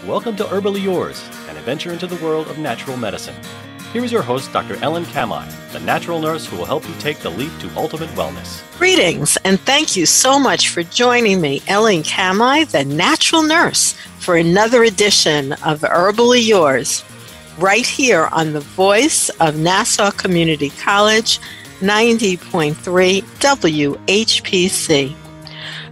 Welcome to Herbally Yours, an adventure into the world of natural medicine. Here is your host, Dr. Ellen Kamai, the natural nurse who will help you take the leap to ultimate wellness. Greetings, and thank you so much for joining me, Ellen Kamai, the natural nurse, for another edition of Herbally Yours, right here on the voice of Nassau Community College, 90.3 WHPC.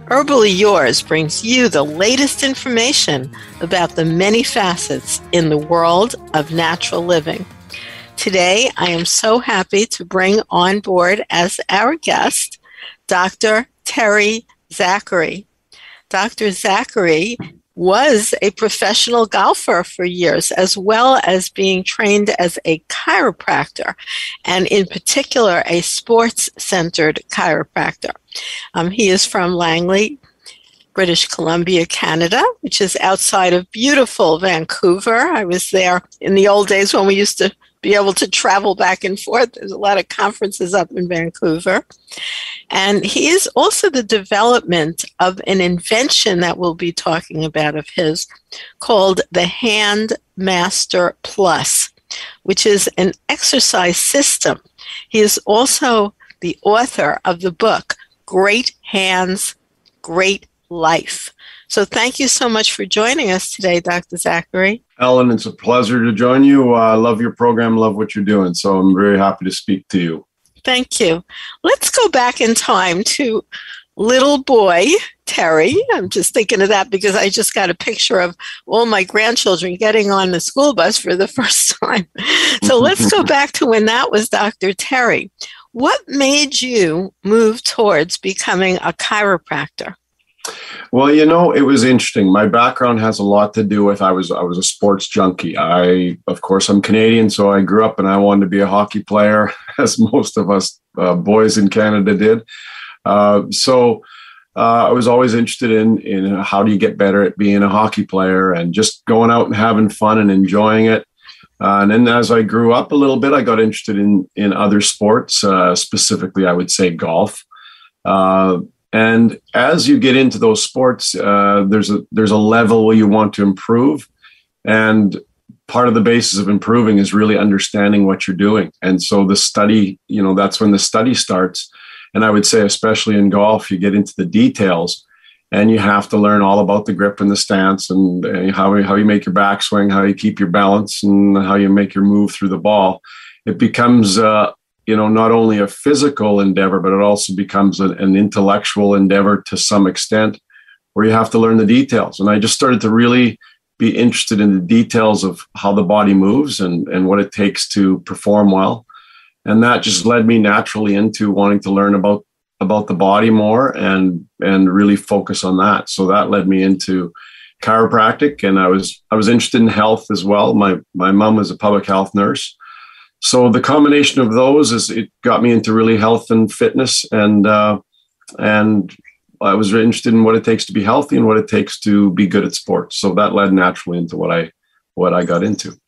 Herbally Yours brings you the latest information about the many facets in the world of natural living. Today, I am so happy to bring on board as our guest, Dr. Terry Zachary. Dr. Zachary was a professional golfer for years, as well as being trained as a chiropractor, and in particular, a sports-centered chiropractor. He is from Langley, British Columbia, Canada, which is outside of beautiful Vancouver. I was there in the old days when we used to be able to travel back and forth. There's a lot of conferences up in Vancouver. And he is also the development of an invention that we'll be talking about of his called the Hand Master Plus, which is an exercise system. He is also the author of the book, Great Hands, Great Life. So thank you so much for joining us today, Dr. Zachary. Ellen, it's a pleasure to join you. I love your program, love what you're doing. So I'm very happy to speak to you. Thank you. Let's go back in time to little boy Terry. I'm just thinking of that because I just got a picture of all my grandchildren getting on the school bus for the first time. So let's go back to when that was Dr. Terry. What made you move towards becoming a chiropractor? Well, it was interesting. My background has a lot to do with I was a sports junkie. Of course, I'm Canadian, so I grew up and I wanted to be a hockey player, as most of us boys in Canada did. So I was always interested in how do you get better at being a hockey player and just going out and having fun and enjoying it. And then as I grew up a little bit, I got interested in other sports, specifically, I would say golf. And as you get into those sports, there's a level where you want to improve. And part of the basis of improving is really understanding what you're doing. And so the study, that's when the study starts. And I would say, especially in golf, you get into the details and you have to learn all about the grip and the stance and how you make your backswing, how you keep your balance and how you make your move through the ball. It becomes not only a physical endeavor, but it also becomes an intellectual endeavor to some extent where you have to learn the details. And I just started to really be interested in the details of how the body moves and what it takes to perform well. And that just led me naturally into wanting to learn about the body more and really focus on that. So that led me into chiropractic. And I was interested in health as well. My mom was a public health nurse. So the combination of those it got me into really health and fitness, and I was really interested in what it takes to be healthy and what it takes to be good at sports. So that led naturally into what I got into.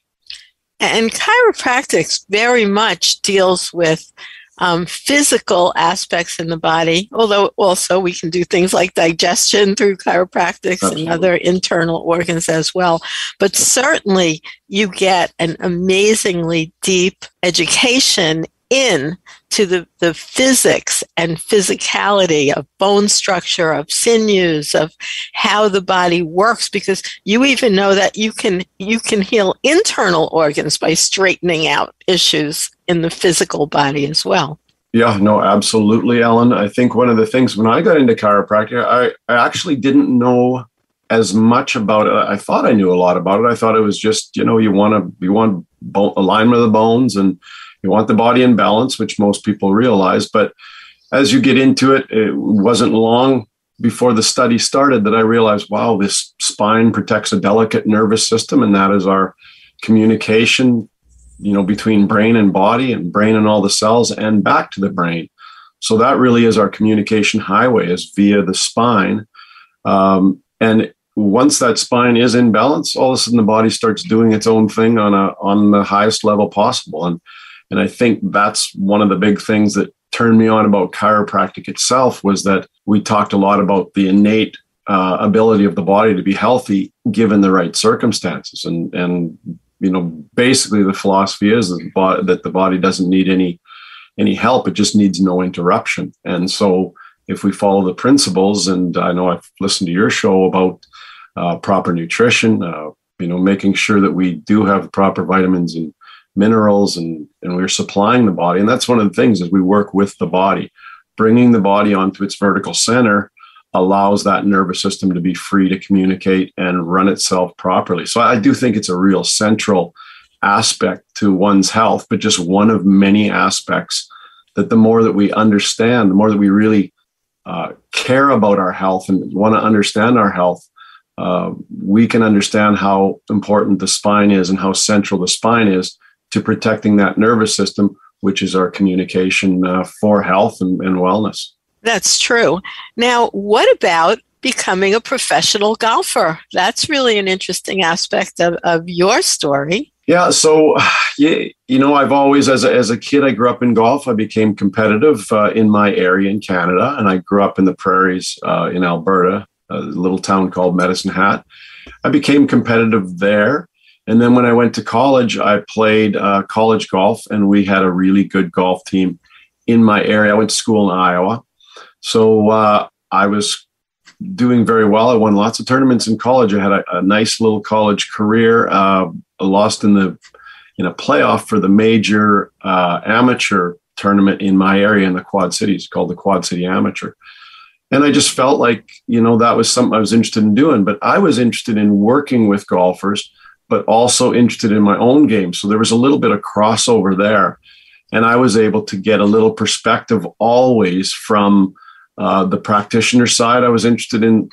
And chiropractic very much deals with physical aspects in the body, although also we can do things like digestion through chiropractics and other internal organs as well. But certainly you get an amazingly deep education into the physics and physicality of bone structure, of sinews, of how the body works, because you even know that you can heal internal organs by straightening out issues in the physical body as well. Yeah, no, absolutely, Ellen. I think one of the things when I got into chiropractic, I actually didn't know as much about it. I thought I knew a lot about it. I thought it was just, you want alignment of the bones and you want the body in balance, which most people realize. But as you get into it, it wasn't long before the study started that I realized, wow, this spine protects a delicate nervous system, and that is our communication between brain and body and brain and all the cells and back to the brain. So that really is our communication highway, is via the spine. And once that spine is in balance, all of a sudden the body starts doing its own thing on the highest level possible. And I think that's one of the big things that turned me on about chiropractic itself, was that we talked a lot about the innate ability of the body to be healthy given the right circumstances. And basically the philosophy is that the body doesn't need any help. It just needs no interruption. And so if we follow the principles, and I know I've listened to your show about proper nutrition, making sure that we do have the proper vitamins and minerals, and we're supplying the body. And that's one of the things is we work with the body. Bringing the body onto its vertical center allows that nervous system to be free to communicate and run itself properly. So I do think it's a real central aspect to one's health, but just one of many aspects that the more that we understand, the more that we really care about our health and want to understand our health, we can understand how important the spine is and how central the spine is to protecting that nervous system, which is our communication for health and wellness. That's true. Now, what about becoming a professional golfer? That's really an interesting aspect of your story. Yeah. So, I've always, as a kid, I grew up in golf. I became competitive in my area in Canada, and I grew up in the prairies in Alberta, a little town called Medicine Hat. I became competitive there. And then when I went to college, I played college golf, and we had a really good golf team in my area. I went to school in Iowa. So I was doing very well. I won lots of tournaments in college. I had a nice little college career. I lost in a playoff for the major amateur tournament in my area in the Quad Cities, called the Quad City Amateur. And I just felt like, that was something I was interested in doing. But I was interested in working with golfers, but also interested in my own game. So there was a little bit of crossover there. And I was able to get a little perspective always from the practitioner side. I was interested in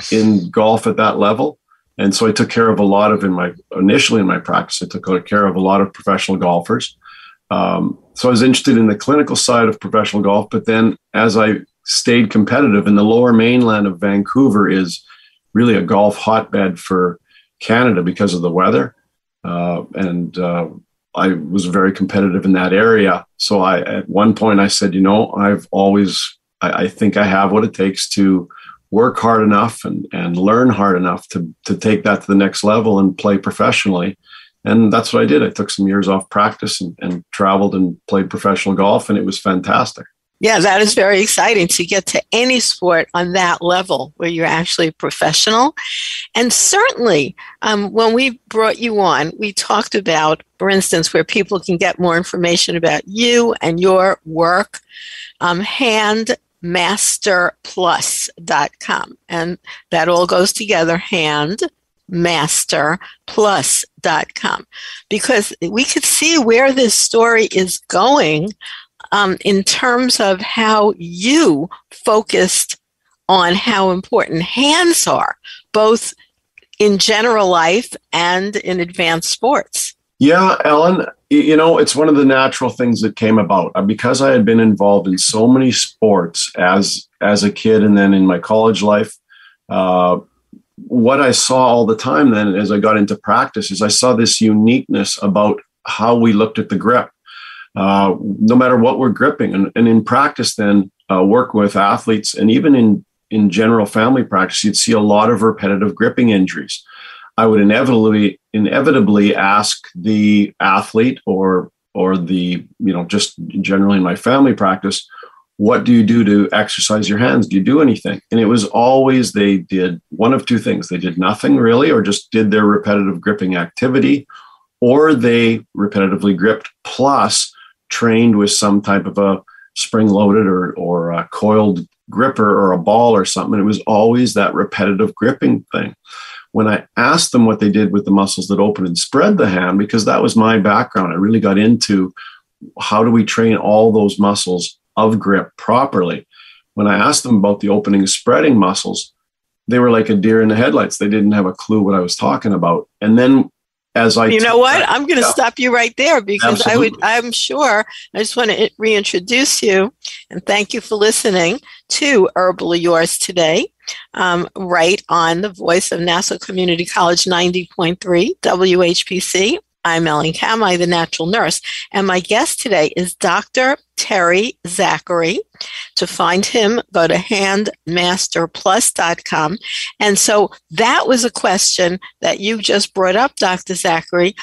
golf at that level. And so I took care of a lot of, initially in my practice, I took care of a lot of professional golfers. So I was interested in the clinical side of professional golf. But then as I stayed competitive, in the lower mainland of Vancouver is really a golf hotbed for Canada because of the weather. And I was very competitive in that area. So at one point I said, I think I have what it takes to work hard enough and learn hard enough to take that to the next level and play professionally. And that's what I did. I took some years off practice and traveled and played professional golf, and it was fantastic. Yeah, that is very exciting to get to any sport on that level where you're actually a professional. And certainly when we brought you on, we talked about, for instance, where people can get more information about you and your work, handmasterplus.com. And that all goes together, handmasterplus.com, because we could see where this story is going in terms of how you focused on how important hands are, both in general life and in advanced sports. Yeah, Ellen, it's one of the natural things that came about because I had been involved in so many sports as a kid and then in my college life. What I saw all the time then as I got into practice is I saw this uniqueness about how we looked at the grip. No matter what we're gripping. And in practice then, work with athletes, and even in general family practice, you'd see a lot of repetitive gripping injuries. I would inevitably ask the athlete or the, just generally in my family practice, what do you do to exercise your hands? Do you do anything? And it was always they did one of two things. They did nothing really, or just did their repetitive gripping activity, or they repetitively gripped plus trained with some type of a spring-loaded or a coiled gripper or a ball or something. It was always that repetitive gripping thing. When I asked them what they did with the muscles that open and spread the hand, because that was my background, I really got into how do we train all those muscles of grip properly. When I asked them about the opening and spreading muscles, they were like a deer in the headlights. They didn't have a clue what I was talking about. And then I'm going to stop you right there because I'm sure, I just want to reintroduce you and thank you for listening to Herbally Yours today, right on the voice of Nassau Community College 90.3 WHPC. I'm Ellen Kamai, the natural nurse, and my guest today is Dr. Terry Zachary. To find him, go to handmasterplus.com. And so that was a question that you just brought up, Dr. Zachary.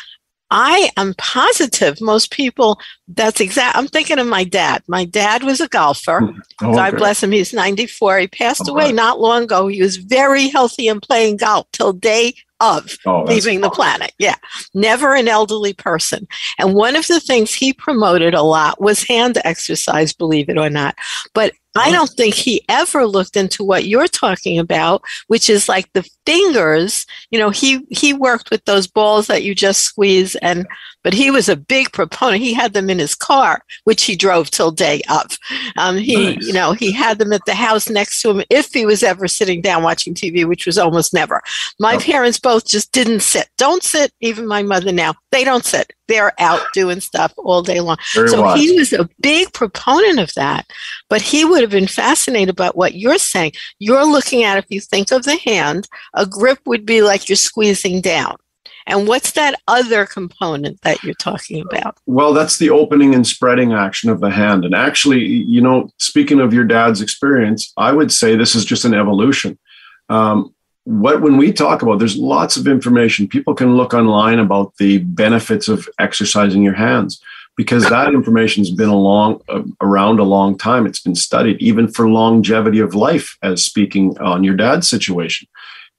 I am positive most people, I'm thinking of my dad. My dad was a golfer. Oh, God bless him. He's 94. He passed away not long ago. He was very healthy and playing golf till day of leaving the planet. Yeah. Never an elderly person. And one of the things he promoted a lot was hand exercise, believe it or not. But I don't think he ever looked into what you're talking about, which is like the fingers. You know, he worked with those balls that you just squeeze, but he was a big proponent. He had them in his car, which he drove till day of. He had them at the house next to him if he was ever sitting down watching TV, which was almost never. My parents both just didn't sit. Don't sit. Even my mother now, they don't sit. They're out doing stuff all day long. He was a big proponent of that, but he would have been fascinated about what you're saying. You're looking at, if you think of the hand, a grip would be like you're squeezing down. And what's that other component that you're talking about? Well, that's the opening and spreading action of the hand. And actually, you know, speaking of your dad's experience, I would say this is just an evolution. When we talk about, there's lots of information. People can look online about the benefits of exercising your hands, because that information has been around a long time. It's been studied, even for longevity of life, as speaking on your dad's situation.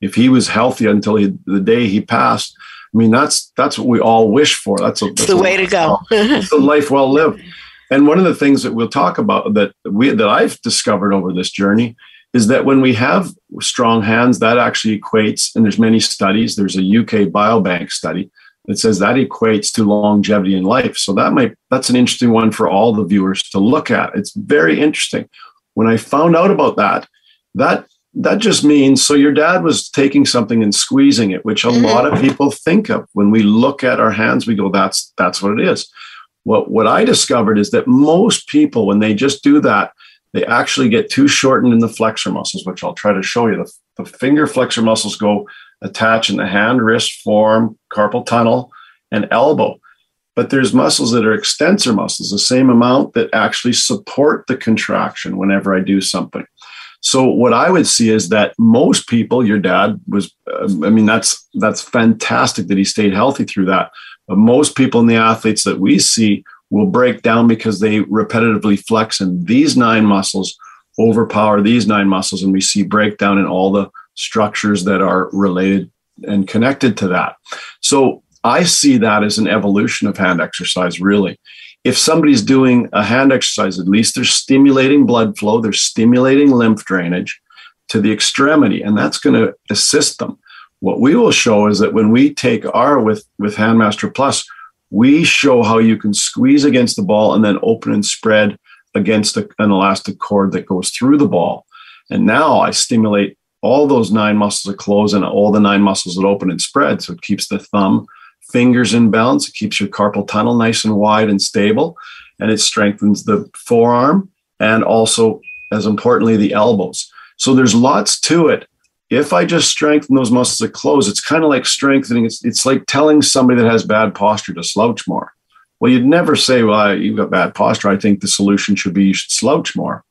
If he was healthy until the day he passed, I mean, that's what we all wish for. That's the way to go. It's a life well lived. And one of the things that we'll talk about that I've discovered over this journey is that when we have strong hands, that actually equates, and there's many studies, there's a UK Biobank study that says that equates to longevity in life. So that's an interesting one for all the viewers to look at. It's very interesting. When I found out about that just means, so your dad was taking something and squeezing it, which a lot of people think of. When we look at our hands, we go, that's what it is. What I discovered is that most people, when they just do that, they actually get too shortened in the flexor muscles, which I'll try to show you. The finger flexor muscles go attach in the hand, wrist, forearm, carpal tunnel, and elbow. But there's muscles that are extensor muscles, the same amount, that actually support the contraction whenever I do something. So what I would see is that most people, your dad was, that's fantastic that he stayed healthy through that. But most people in the athletes that we see will break down because they repetitively flex, and these 9 muscles overpower these 9 muscles, and we see breakdown in all the structures that are related and connected to that. So I see that as an evolution of hand exercise, really. If somebody's doing a hand exercise, at least they're stimulating blood flow, they're stimulating lymph drainage to the extremity, and that's going to assist them. What we will show is that when we take with Handmaster Plus, we show how you can squeeze against the ball and then open and spread against an elastic cord that goes through the ball. And now I stimulate all those 9 muscles that close and all the 9 muscles that open and spread. So it keeps the thumb, fingers in balance. It keeps your carpal tunnel nice and wide and stable. And it strengthens the forearm and also, as importantly, the elbows. So there's lots to it. If I just strengthen those muscles that close, it's kind of like strengthening. It's like telling somebody that has bad posture to slouch more. Well, you'd never say, well, you've got bad posture. I think the solution should be you should slouch more.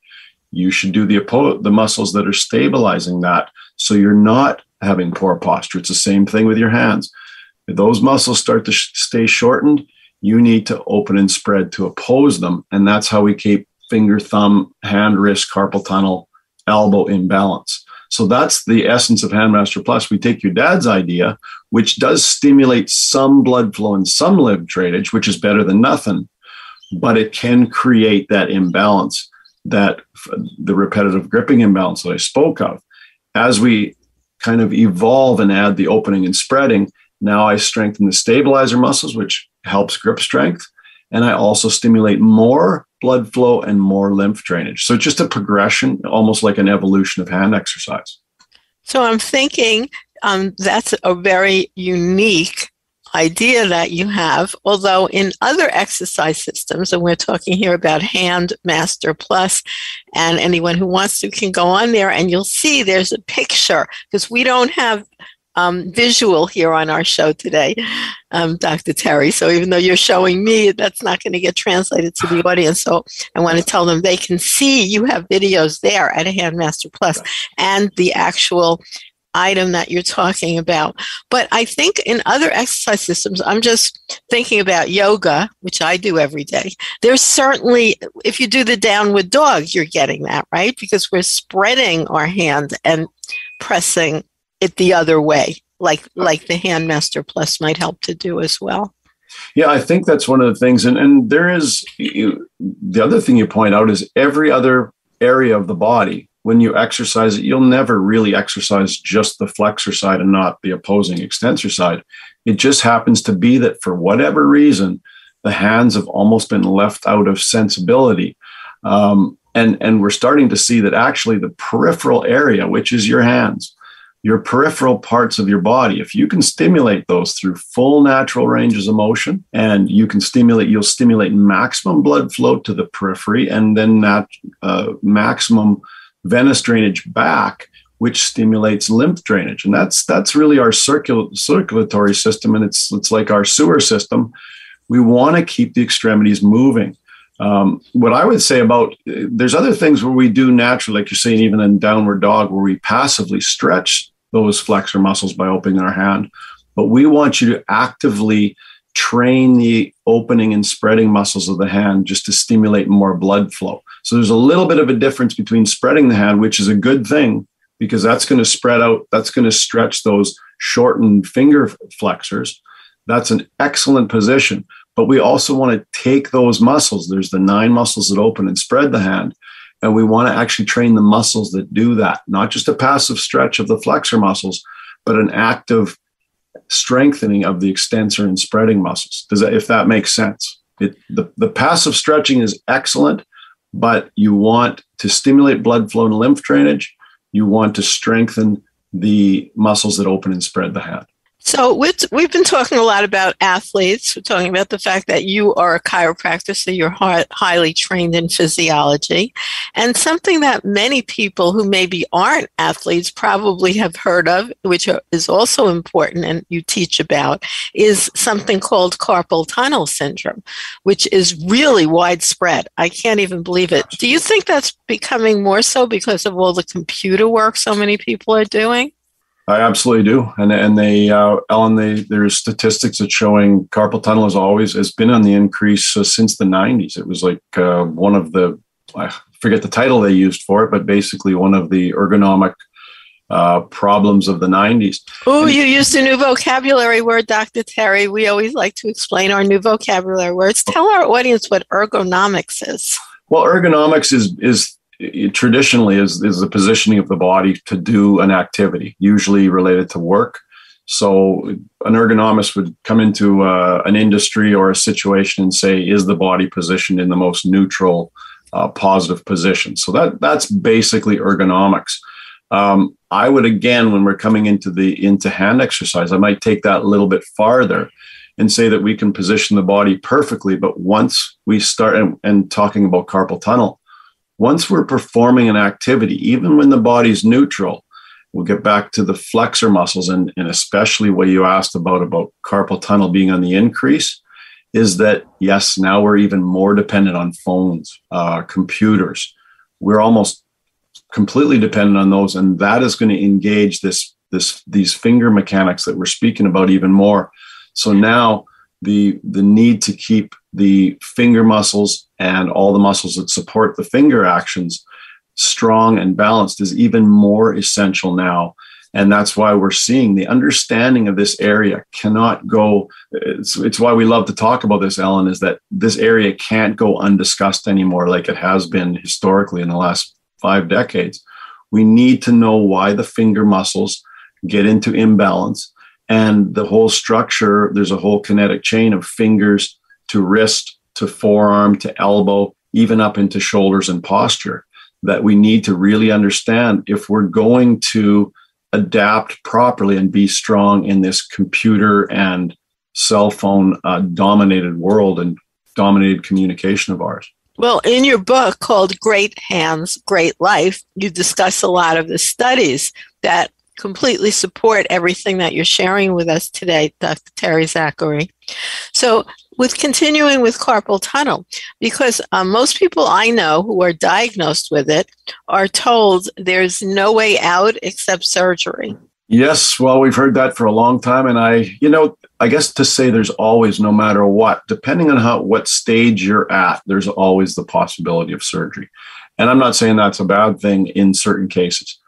You should do the muscles that are stabilizing that, so you're not having poor posture. It's the same thing with your hands. If those muscles start to stay shortened, you need to open and spread to oppose them. And that's how we keep finger, thumb, hand, wrist, carpal tunnel, elbow in balance. So that's the essence of Handmaster Plus. We take your dad's idea, which does stimulate some blood flow and some lymph drainage, which is better than nothing, but it can create that imbalance, that the repetitive gripping imbalance that I spoke of. As we kind of evolve and add the opening and spreading, now I strengthen the stabilizer muscles, which helps grip strength. And I also stimulate more blood flow and more lymph drainage. So just a progression, almost like an evolution of hand exercise. So I'm thinking that's a very unique idea that you have, although in other exercise systems, and we're talking here about Handmaster Plus, and anyone who wants to can go on there and you'll see there's a picture, because we don't have visual here on our show today, Dr. Terry. So even though you're showing me, that's not going to get translated to the audience. So I want to tell them they can see you have videos there at Handmaster Plus and the actual item that you're talking about. But I think in other exercise systems, I'm just thinking about yoga, which I do every day. There's certainly, if you do the downward dog, you're getting that, right? Because we're spreading our hand and pressing it the other way, like the Handmaster Plus might help to do as well. Yeah, I think that's one of the things. And there is, the other thing you point out is every other area of the body, when you exercise it, you'll never really exercise just the flexor side and not the opposing extensor side. It just happens to be that for whatever reason, the hands have almost been left out of sensibility. And we're starting to see that actually the peripheral area, which is your hands, your peripheral parts of your body, if you can stimulate those through full natural ranges of motion, and you'll stimulate maximum blood flow to the periphery, and then that maximum venous drainage back, which stimulates lymph drainage. And that's really our circulatory system, and it's like our sewer system. We want to keep the extremities moving. What I would say about, there's other things where we do naturally, like you're saying, even in downward dog, where we passively stretch those flexor muscles by opening our hand. But we want you to actively train the opening and spreading muscles of the hand just to stimulate more blood flow. So there's a little bit of a difference between spreading the hand, which is a good thing, because that's going to spread out, that's going to stretch those shortened finger flexors. That's an excellent position. But we also want to take those muscles. There's the 9 muscles that open and spread the hand. And we want to actually train the muscles that do that, not just a passive stretch of the flexor muscles, but an active strengthening of the extensor and spreading muscles. If that makes sense? The passive stretching is excellent, but you want to stimulate blood flow and lymph drainage. You want to strengthen the muscles that open and spread the hand. So we've been talking a lot about athletes. We're talking about the fact that you are a chiropractor, so you're highly trained in physiology. And something that many people who maybe aren't athletes probably have heard of, which is also important and you teach about, is something called carpal tunnel syndrome, which is really widespread. I can't even believe it. Do you think that's becoming more so because of all the computer work so many people are doing? I absolutely do. And they, Ellen, there's statistics that showing carpal tunnel has been on the increase since the 90s. It was like one of the, I forget the title they used for it, but basically one of the ergonomic problems of the 90s. Oh, you used a new vocabulary word, Dr. Terry. We always like to explain our new vocabulary words. Tell our audience what ergonomics is. Well, ergonomics is traditionally is the positioning of the body to do an activity, usually related to work. So an ergonomist would come into an industry or a situation and say, is the body positioned in the most neutral, positive position? So that's basically ergonomics. I would, again, when we're coming into hand exercise, I might take that a little bit farther and say that we can position the body perfectly. But once we start and talking about carpal tunnel, once we're performing an activity, even when the body's neutral, we'll get back to the flexor muscles, and especially what you asked about carpal tunnel being on the increase, is that, yes, now we're even more dependent on phones, computers. We're almost completely dependent on those, and that is going to engage these finger mechanics that we're speaking about even more. So now the need to keep the finger muscles and all the muscles that support the finger actions strong and balanced is even more essential now. And that's why we're seeing the understanding of this area cannot go. It's why we love to talk about this, Ellen, is that this area can't go undiscussed anymore like it has been historically in the last 5 decades. We need to know why the finger muscles get into imbalance, and the whole structure. There's a whole kinetic chain of fingers to wrist, to forearm, to elbow, even up into shoulders and posture, that we need to really understand if we're going to adapt properly and be strong in this computer and cell phone dominated world and dominated communication of ours. Well, in your book called Great Hands, Great Life, you discuss a lot of the studies that completely support everything that you're sharing with us today, Dr. Terry Zachary. So with continuing with carpal tunnel, because most people I know who are diagnosed with it are told there's no way out except surgery. Yes, well, we've heard that for a long time. And I guess to say there's always, no matter what, depending on what stage you're at, there's always the possibility of surgery. And I'm not saying that's a bad thing in certain cases.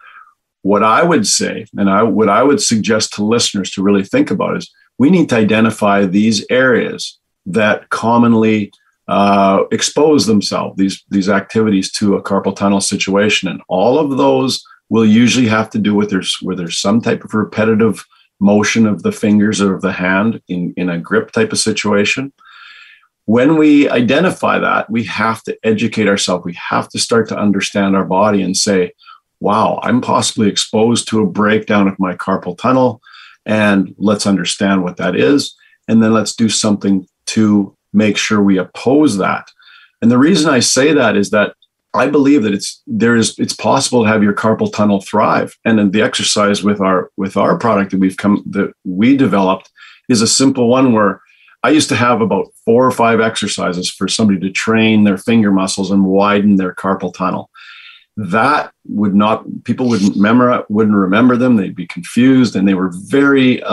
What I would say, and what I would suggest to listeners to really think about is we need to identify these areas that commonly expose themselves, these activities to a carpal tunnel situation. And all of those will usually have to do with where there's some type of repetitive motion of the fingers or of the hand in a grip type of situation. When we identify that, we have to educate ourselves. We have to start to understand our body and say, wow, I'm possibly exposed to a breakdown of my carpal tunnel, and let's understand what that is. And then let's do something to make sure we oppose that. And the reason I say that is that I believe that it's possible to have your carpal tunnel thrive. And then the exercise with our product that we developed is a simple one where I used to have about 4 or 5 exercises for somebody to train their finger muscles and widen their carpal tunnel. That people wouldn't remember them. They'd be confused, and they were very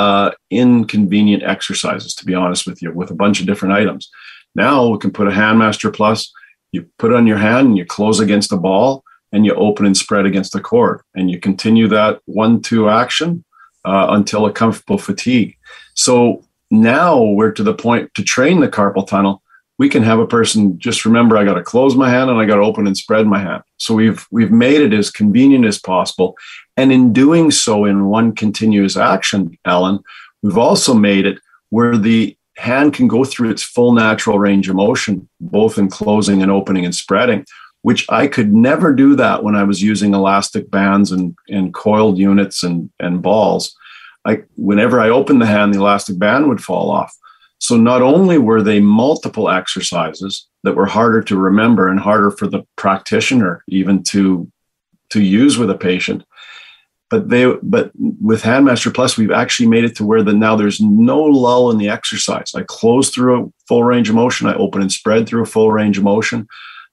inconvenient exercises, to be honest with you, with a bunch of different items. Now we can put a Handmaster Plus. You put it on your hand and you close against a ball and you open and spread against a cord, and you continue that 1-2 action until a comfortable fatigue. So now we're to the point to train the carpal tunnel. We can have a person just remember, I got to close my hand and I got to open and spread my hand. So we've made it as convenient as possible. And in doing so in one continuous action, Ellen, we've also made it where the hand can go through its full natural range of motion, both in closing and opening and spreading, which I could never do that when I was using elastic bands and coiled units and balls. Whenever I opened the hand, the elastic band would fall off. So not only were they multiple exercises that were harder to remember and harder for the practitioner even to use with a patient, but with Handmaster Plus, we've actually made it to where now there's no lull in the exercise. I close through a full range of motion. I open and spread through a full range of motion.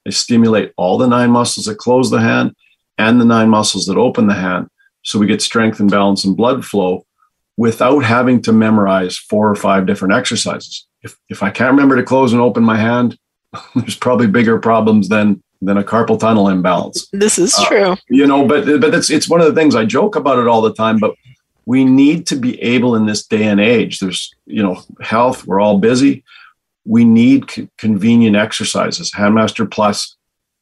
I stimulate all the 9 muscles that close the hand and the 9 muscles that open the hand. So we get strength and balance and blood flow without having to memorize 4 or 5 different exercises. If I can't remember to close and open my hand, there's probably bigger problems than a carpal tunnel imbalance. This is true. But it's one of the things I joke about it all the time, but we need to be able in this day and age, there's, health, we're all busy. We need convenient exercises. Handmaster Plus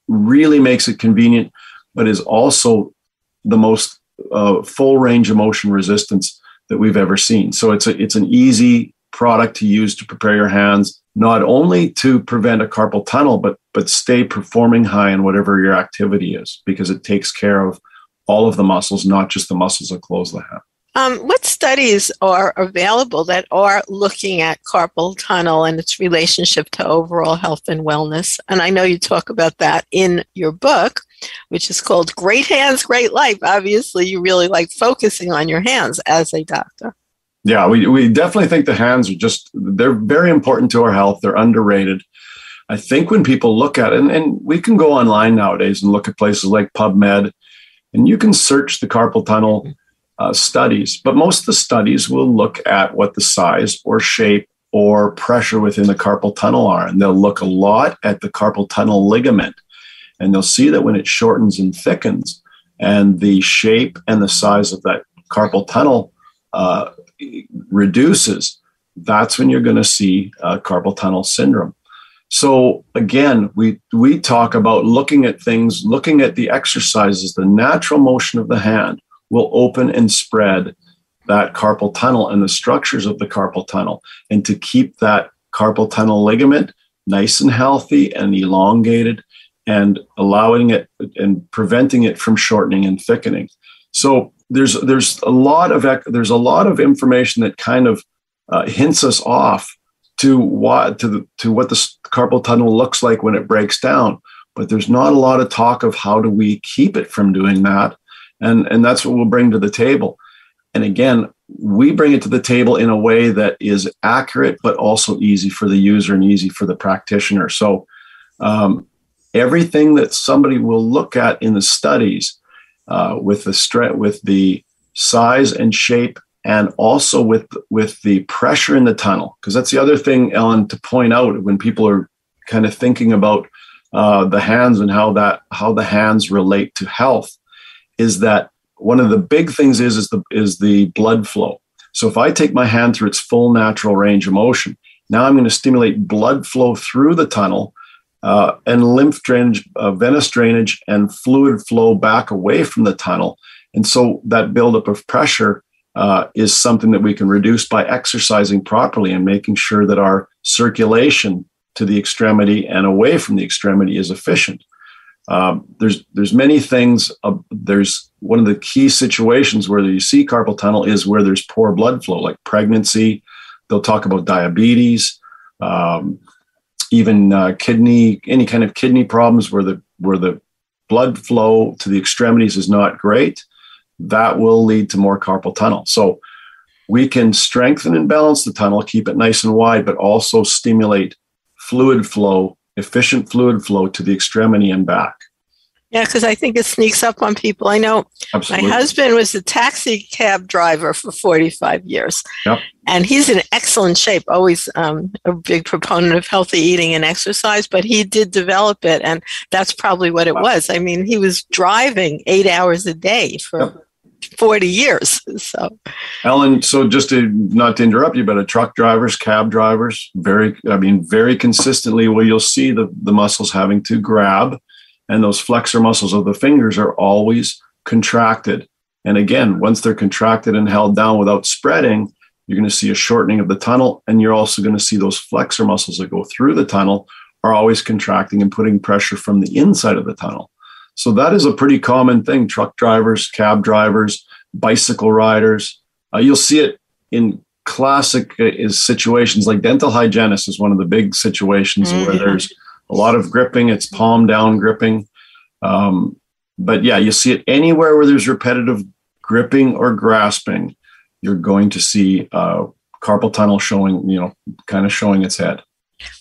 really makes it convenient, but is also the most full range of motion resistance that we've ever seen. So it's an easy product to use to prepare your hands, not only to prevent a carpal tunnel, but stay performing high in whatever your activity is, because it takes care of all of the muscles, not just the muscles that close the hand. What studies are available that are looking at carpal tunnel and its relationship to overall health and wellness? And I know you talk about that in your book, which is called Great Hands, Great Life. Obviously, you really like focusing on your hands as a doctor. Yeah, we definitely think the hands they're very important to our health. They're underrated. I think when people look at it, and we can go online nowadays and look at places like PubMed, and you can search the carpal tunnel studies, but most of the studies will look at what the size or shape or pressure within the carpal tunnel are. And they'll look a lot at the carpal tunnel ligament. And they'll see that when it shortens and thickens and the shape and the size of that carpal tunnel reduces, that's when you're going to see carpal tunnel syndrome. So again, we talk about looking at things, looking at the exercises, the natural motion of the hand will open and spread that carpal tunnel and the structures of the carpal tunnel, and to keep that carpal tunnel ligament nice and healthy and elongated, and allowing it and preventing it from shortening and thickening. So there's a lot of information that kind of hints us off to what the carpal tunnel looks like when it breaks down, but there's not a lot of talk of how do we keep it from doing that. And that's what we'll bring to the table. And again, we bring it to the table in a way that is accurate, but also easy for the user and easy for the practitioner. So everything that somebody will look at in the studies with the size and shape, and also with the pressure in the tunnel, because that's the other thing, Ellen, to point out when people are kind of thinking about the hands and how the hands relate to health, is that one of the big things is the blood flow. So if I take my hand through its full natural range of motion, now I'm going to stimulate blood flow through the tunnel and lymph drainage, venous drainage, and fluid flow back away from the tunnel. And so that buildup of pressure is something that we can reduce by exercising properly and making sure that our circulation to the extremity and away from the extremity is efficient. There's many things. There's one of the key situations where you see carpal tunnel is where there's poor blood flow, like pregnancy. They'll talk about diabetes, even any kind of kidney problems where the blood flow to the extremities is not great. That will lead to more carpal tunnel. So we can strengthen and balance the tunnel, keep it nice and wide, but also stimulate fluid flow, efficient fluid flow to the extremity and back. Yeah, because I think it sneaks up on people. I know Absolutely. My husband was a taxi cab driver for 45 years. Yep. And he's in excellent shape, always a big proponent of healthy eating and exercise, but he did develop it. And that's probably what it was. I mean, he was driving 8 hours a day for 40 years. So, Ellen, so just not to interrupt you, but truck drivers, cab drivers, very consistently, you'll see the muscles having to grab, and those flexor muscles of the fingers are always contracted. And again, once they're contracted and held down without spreading, you're going to see a shortening of the tunnel, and you're also going to see those flexor muscles that go through the tunnel are always contracting and putting pressure from the inside of the tunnel. So that is a pretty common thing. Truck drivers, cab drivers, bicycle riders. You'll see it in classic situations like dental hygienists is one of the big situations where there's a lot of gripping. It's palm down gripping. But yeah, you see it anywhere where there's repetitive gripping or grasping, you're going to see carpal tunnel showing, kind of showing its head.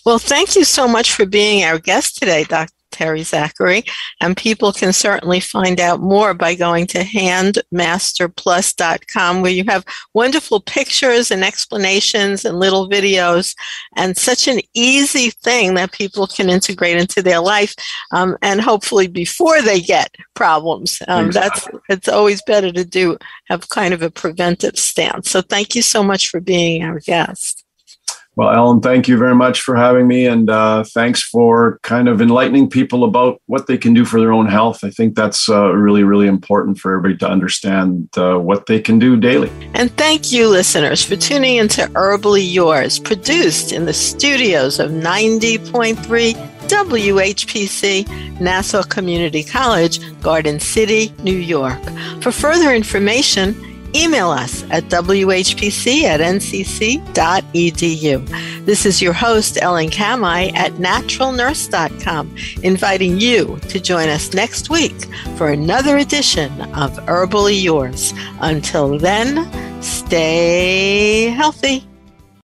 Well, thank you so much for being our guest today, Dr. Terry Zachary, and people can certainly find out more by going to handmasterplus.com, where you have wonderful pictures and explanations and little videos, and such an easy thing that people can integrate into their life, and hopefully before they get problems. It's always better to have kind of a preventive stance. So thank you so much for being our guest. Well, Ellen, thank you very much for having me, and thanks for kind of enlightening people about what they can do for their own health. I think that's really, really important for everybody to understand what they can do daily. And thank you, listeners, for tuning into Herbally Yours, produced in the studios of 90.3 WHPC, Nassau Community College, Garden City, New York. For further information, email us at whpc@ncc.edu. This is your host, Ellen Kamai at naturalnurse.com, inviting you to join us next week for another edition of Herbally Yours. Until then, stay healthy.